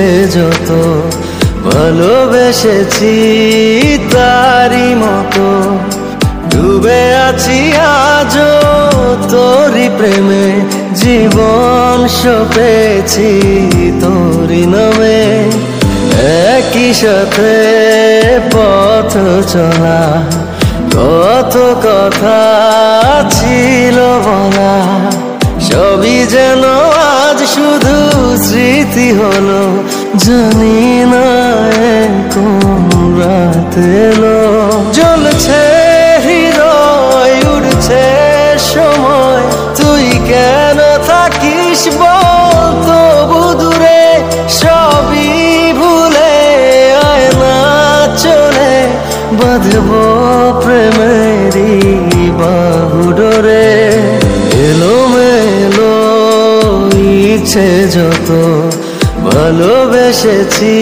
ইচ্ছে যত ভালোবেসেছি তারই মতো ডুবে আছি আজও তোরই প্রেমে জীবন সপেছি তোরই নামে একই সাথে পথ চলা কত কথা ছিল বলা সবই যেন আজ শুধু স্মৃতি হলো জানি না কোন রাত এলো জ্বলছে হৃদয় উড়ছে সময় তুই কেন থাকিস বল তবু দূরে সবই ভুলে আয় না চলে বাঁধবো প্রেমেরই বাহু ডোরে এলোমেলো ইচ্ছে যত ভালোবেসেছি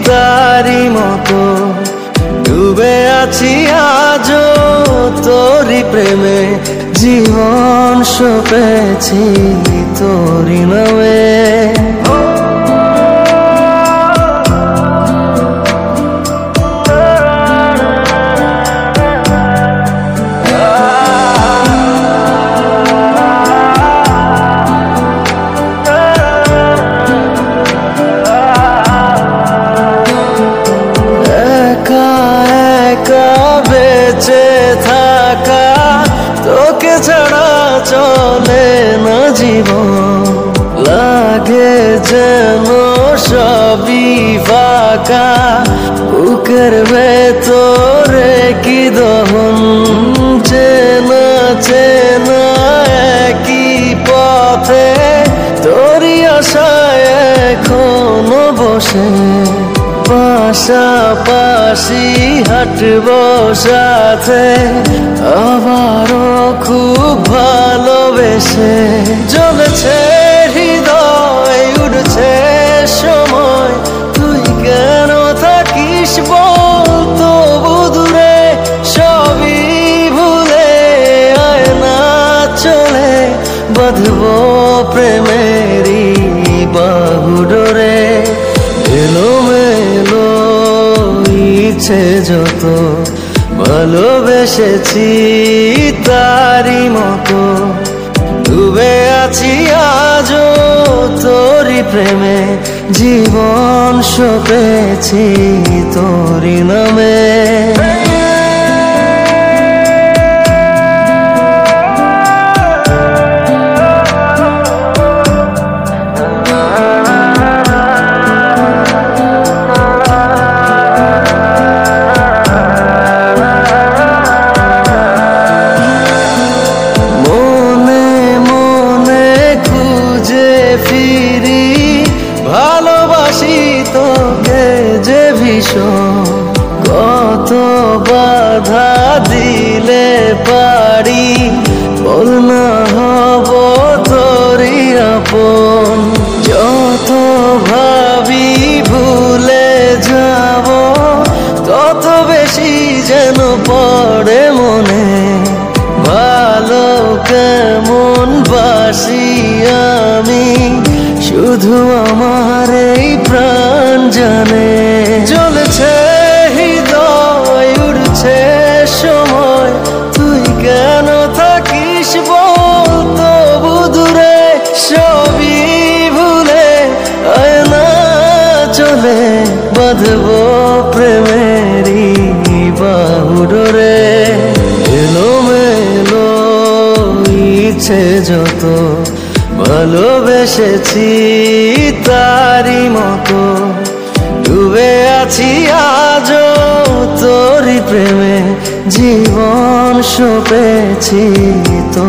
তারই মতো ডুবে আছি আজও তোরই প্রেমে জীবন সপেছি তোরই নামে বেঁচে থাকা তোকে ছাড়া চলে না জীবন লাগে যেন সবই ফাঁকা বুকের ভেতরে কি দহন চেনা চেনা একই পথে তোরই আশায় এখনো বসে পাশাপাশি হাঁটবো সাথে আবারও খুব ভালোবেসে জ্বলছে হৃদয় উড়ছে সময় তুই কেন থাকিস বল তবু দূরে সবই ভুলে আয় না চলে বাঁধবো প্রেমেরই বাহু ডোরে এলোমেলো ইচ্ছে যত ভালোবেসেছি তারই মতো ডুবে আছি আজও তোরই প্রেমে জীবন সপেছি তোরই নামে ভালোবাসি তোকে যে ভীষণ কত বাধা দিলে পারি বল না হব তোরই আপন যত ভাবি ভুলে যাব তত বেশি যেন পড়ে মনে ভালো কেমন বাসি আমি শুধু আমার এই প্রাণ জানে জ্বলছে হৃদয় উড়ছে সময় তুই কেন থাকিস বল তবু দূরে সবই ভুলে আয় না চলে বাঁধবো প্রেমেরই বাহু ডোরে এলোমেলো ইচ্ছে যত ভালোবেসেছি তারই মতো ডুবে আছি আজও তোরই প্রেমে জীবন সপেছি তো